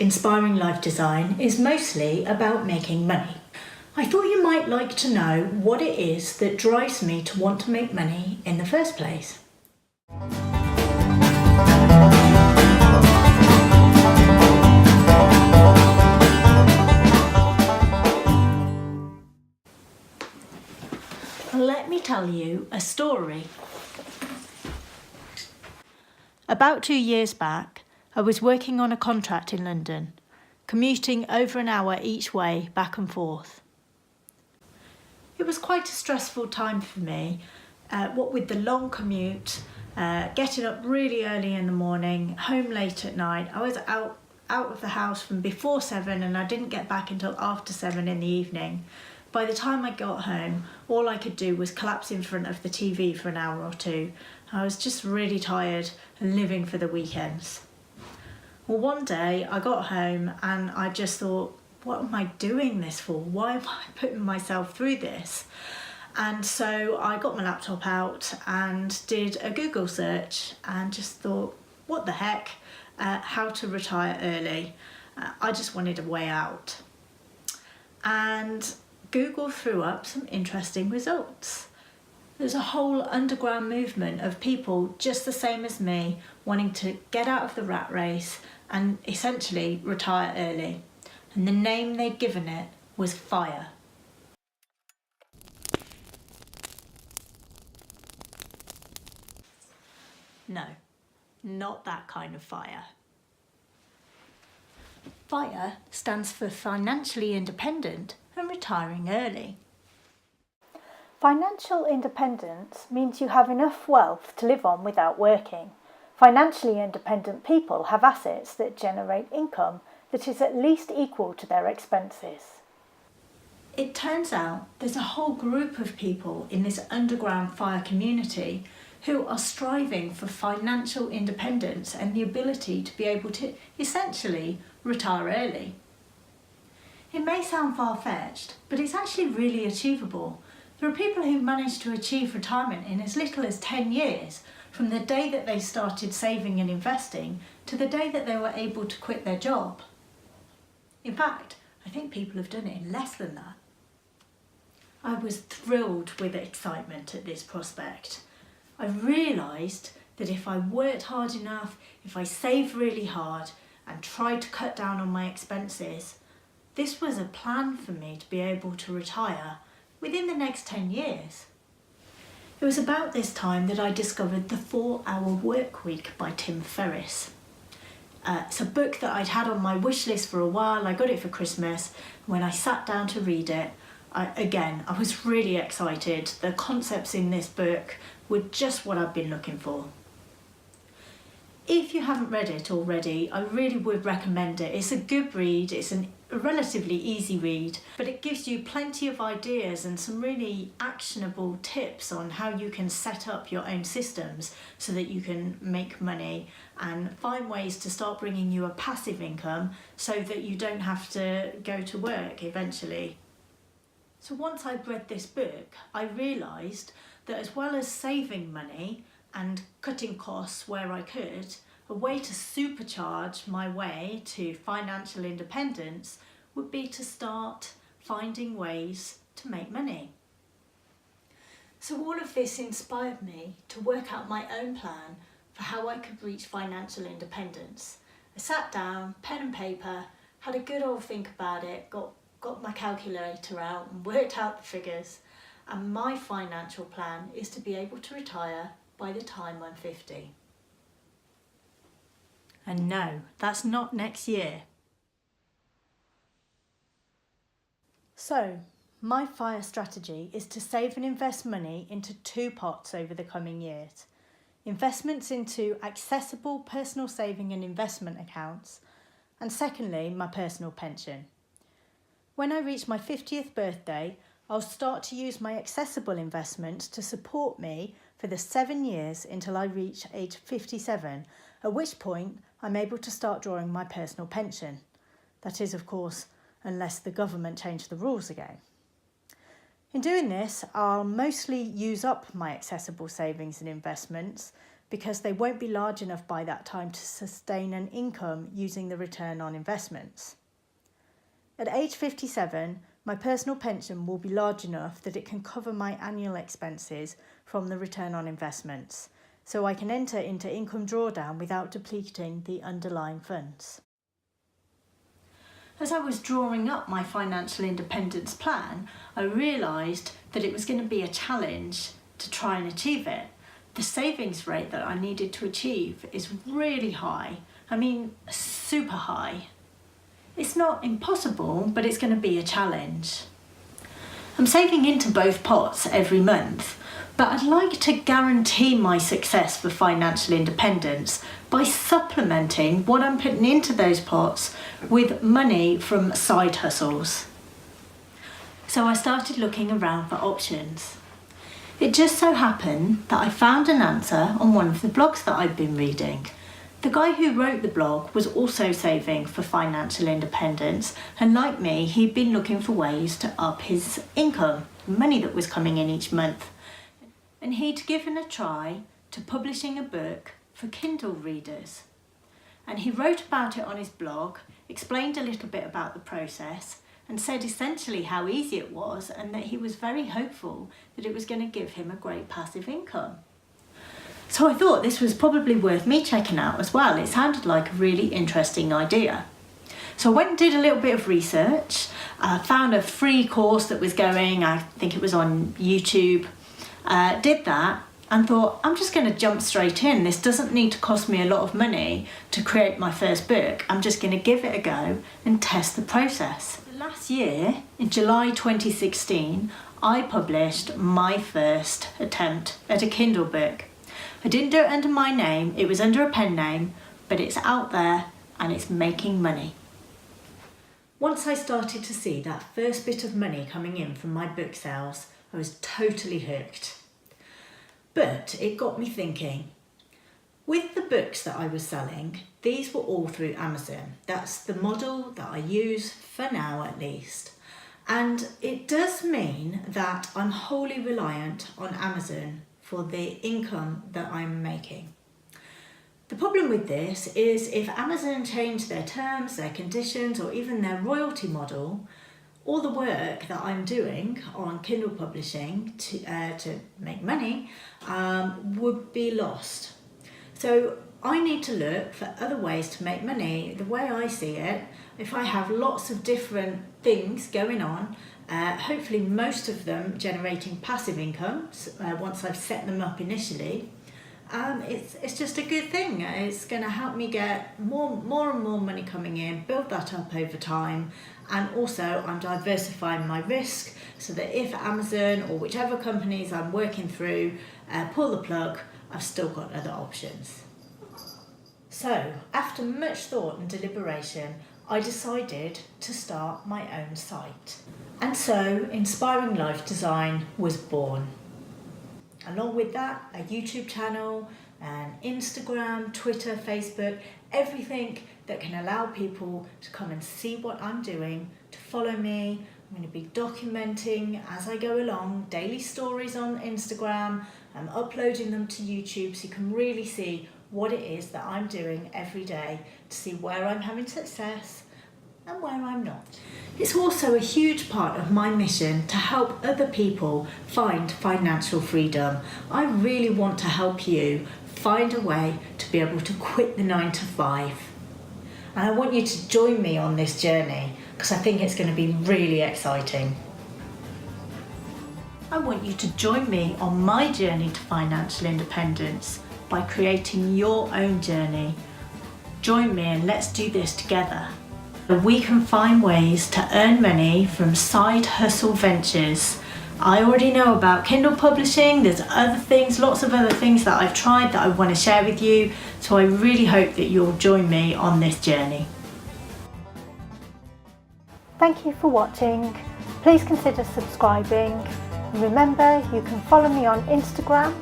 Inspiring Life Design is mostly about making money. I thought you might like to know what it is that drives me to want to make money in the first place. Let me tell you a story. About 2 years back, I was working on a contract in London, commuting over an hour each way back and forth. It was quite a stressful time for me, what with the long commute, getting up really early in the morning, home late at night. I was out of the house from before 7 and I didn't get back until after 7 in the evening. By the time I got home, all I could do was collapse in front of the TV for an hour or two. I was just really tired and living for the weekends. Well, one day I got home and I just thought, what am I doing this for? Why am I putting myself through this? And so I got my laptop out and did a Google search and just thought, what the heck? How to retire early. I just wanted a way out. And Google threw up some interesting results. There's a whole underground movement of people just the same as me wanting to get out of the rat race and essentially retire early. And the name they'd given it was FIRE. No, not that kind of fire. FIRE stands for financially independent and retiring early. Financial independence means you have enough wealth to live on without working. Financially independent people have assets that generate income that is at least equal to their expenses. It turns out there's a whole group of people in this underground FIRE community who are striving for financial independence and the ability to be able to essentially retire early. It may sound far-fetched, but it's actually really achievable. There are people who manage to achieve retirement in as little as 10 years, from the day that they started saving and investing to the day that they were able to quit their job. In fact, I think people have done it in less than that. I was thrilled with excitement at this prospect. I realised that if I worked hard enough, if I saved really hard and tried to cut down on my expenses, this was a plan for me to be able to retire within the next 10 years. It was about this time that I discovered The 4-Hour Work Week by Tim Ferriss. It's a book that I'd had on my wish list for a while. I got it for Christmas. When I sat down to read it, I was really excited. The concepts in this book were just what I've been looking for. If you haven't read it already, I really would recommend it. It's a good read, it's a relatively easy read, but it gives you plenty of ideas and some really actionable tips on how you can set up your own systems so that you can make money and find ways to start bringing you a passive income so that you don't have to go to work eventually. So once I'd read this book, I realised that as well as saving money and cutting costs where I could, a way to supercharge my way to financial independence would be to start finding ways to make money. So all of this inspired me to work out my own plan for how I could reach financial independence. I sat down, pen and paper, had a good old think about it, got my calculator out and worked out the figures. And my financial plan is to be able to retire by the time I'm 50. And no, that's not next year. So, my FIRE strategy is to save and invest money into 2 pots over the coming years. Investments into accessible personal saving and investment accounts, and secondly, my personal pension. When I reach my 50th birthday, I'll start to use my accessible investments to support me for the 7 years until I reach age 57, at which point I'm able to start drawing my personal pension. That is, of course, unless the government change the rules again. In doing this, I'll mostly use up my accessible savings and investments because they won't be large enough by that time to sustain an income using the return on investments. At age 57, my personal pension will be large enough that it can cover my annual expenses from the return on investments, so I can enter into income drawdown without depleting the underlying funds. As I was drawing up my financial independence plan, I realised that it was going to be a challenge to try and achieve it. The savings rate that I needed to achieve is really high. I mean, super high. It's not impossible, but it's going to be a challenge. I'm saving into both pots every month, but I'd like to guarantee my success for financial independence by supplementing what I'm putting into those pots with money from side hustles. So I started looking around for options. It just so happened that I found an answer on one of the blogs that I'd been reading. The guy who wrote the blog was also saving for financial independence, and like me, he'd been looking for ways to up his income, money that was coming in each month. And he'd given a try to publishing a book for Kindle readers. And he wrote about it on his blog, explained a little bit about the process, and said essentially how easy it was and that he was very hopeful that it was going to give him a great passive income. So I thought this was probably worth me checking out as well. It sounded like a really interesting idea. So I went and did a little bit of research, found a free course that was going, I think it was on YouTube, did that and thought, I'm just going to jump straight in. This doesn't need to cost me a lot of money to create my first book. I'm just going to give it a go and test the process. Last year, in July 2016, I published my first attempt at a Kindle book. I didn't do it under my name, it was under a pen name, but it's out there and it's making money. Once I started to see that first bit of money coming in from my book sales, I was totally hooked. But it got me thinking, with the books that I was selling, these were all through Amazon. That's the model that I use for now at least. And it does mean that I'm wholly reliant on Amazon for the income that I'm making. The problem with this is if Amazon change their terms, their conditions, or even their royalty model, all the work that I'm doing on Kindle publishing to make money would be lost. So I need to look for other ways to make money. The way I see it, if I have lots of different things going on, hopefully most of them generating passive incomes once I've set them up initially, it's just a good thing. It's going to help me get more and more money coming in, build that up over time, and also I'm diversifying my risk so that if Amazon or whichever companies I'm working through pull the plug, I've still got other options. So after much thought and deliberation, I decided to start my own site. And so Inspiring Life Design was born. Along with that, a YouTube channel, an Instagram, Twitter, Facebook, everything that can allow people to come and see what I'm doing, to follow me. I'm going to be documenting as I go along, daily stories on Instagram. I'm uploading them to YouTube so you can really see what it is that I'm doing every day, to see where I'm having success and where I'm not. It's also a huge part of my mission to help other people find financial freedom. I really want to help you find a way to be able to quit the 9 to 5. And I want you to join me on this journey because I think it's going to be really exciting. I want you to join me on my journey to financial independence by creating your own journey. Join me and let's do this together. We can find ways to earn money from side hustle ventures. I already know about Kindle publishing, there's other things, lots of other things that I've tried that I want to share with you, so I really hope that you'll join me on this journey. Thank you for watching. Please consider subscribing. And remember, you can follow me on Instagram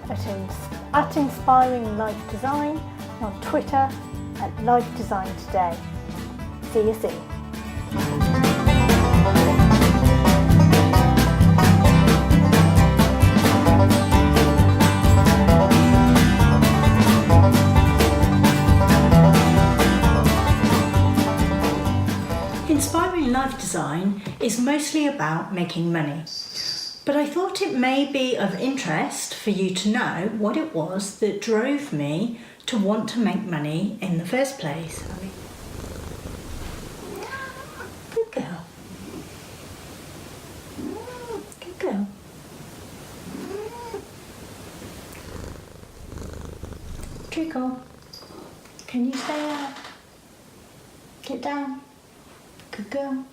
at Inspiring Life Design, and on Twitter at Life Design Today. See you soon. design is mostly about making money. But I thought it may be of interest for you to know what it was that drove me to want to make money in the first place. Good girl. Good girl. Treacle, can you stay up? Get down. Good girl.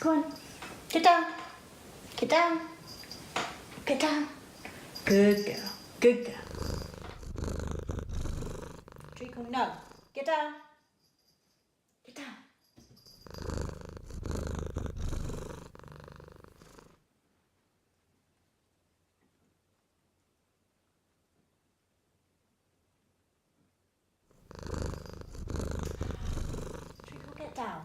Go on. Get down. Get down. Get down. Good girl. Good girl. Treacle, no. Get down. Get down. Treacle, get down.